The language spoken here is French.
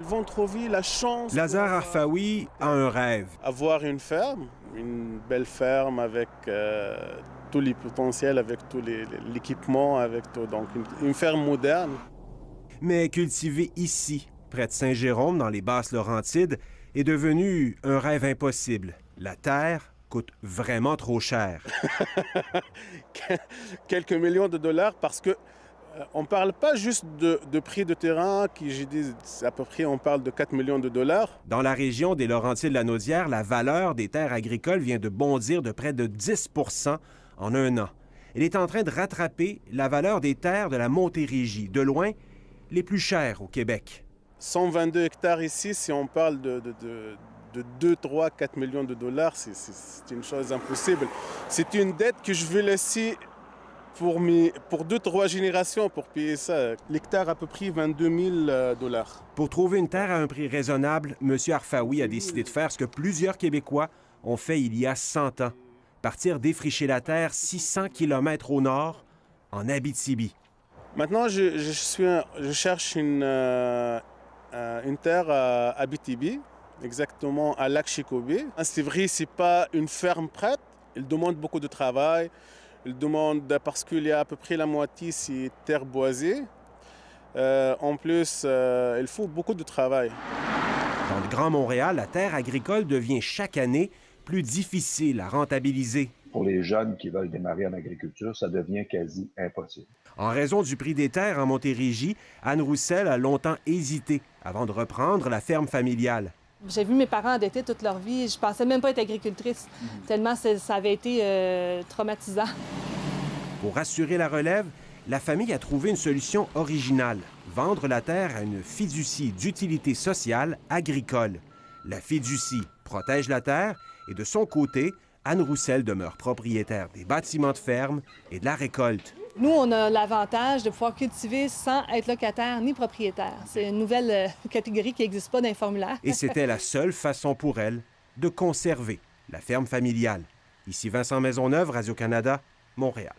Ils vont trouver la chance. Lazare Arfaoui a un rêve. Avoir une ferme, une belle ferme avec tous les potentiels, avec tout l'équipement, avec tout. Donc une ferme moderne. Mais cultiver ici, près de Saint-Jérôme, dans les Basses-Laurentides, est devenu un rêve impossible. La terre coûte vraiment trop cher. Quelques millions de dollars parce que on ne parle pas juste de prix de terrain, qui j'ai dit à peu près on parle de 4 millions de dollars. Dans la région des Laurentides-la-Naudière, la valeur des terres agricoles vient de bondir de près de 10 % en un an. Elle est en train de rattraper la valeur des terres de la Montérégie, de loin les plus chères au Québec. 122 hectares ici, si on parle de 2, 3, 4 millions de dollars, c'est une chose impossible. C'est une dette que je vais laisser pour 2, 3 générations pour payer ça. L'hectare à peu près 22 000 dollars. Pour trouver une terre à un prix raisonnable, M. Arfaoui a décidé de faire ce que plusieurs Québécois ont fait il y a 100 ans. Partir défricher la terre 600 km au nord, en Abitibi. Maintenant, je cherche une terre à Abitibi, exactement à Lac-Chicobé. C'est vrai, ce n'est pas une ferme prête. Il demande beaucoup de travail. Il demande, parce qu'il y a à peu près la moitié, c'est terre boisée. En plus, il faut beaucoup de travail. Dans le Grand Montréal, la terre agricole devient chaque année plus difficile à rentabiliser. Pour les jeunes qui veulent démarrer en agriculture, ça devient quasi impossible. En raison du prix des terres en Montérégie, Anne Roussel a longtemps hésité avant de reprendre la ferme familiale. J'ai vu mes parents endettés toute leur vie. Je pensais même pas être agricultrice, tellement ça avait été traumatisant. Pour assurer la relève, la famille a trouvé une solution originale, vendre la terre à une fiducie d'utilité sociale agricole. La fiducie protège la terre et de son côté, Anne Roussel demeure propriétaire des bâtiments de ferme et de la récolte. Nous, on a l'avantage de pouvoir cultiver sans être locataire ni propriétaire. C'est une nouvelle catégorie qui n'existe pas dans les formulaires. Et c'était la seule façon pour elle de conserver la ferme familiale. Ici Vincent Maisonneuve, Radio-Canada, Montréal.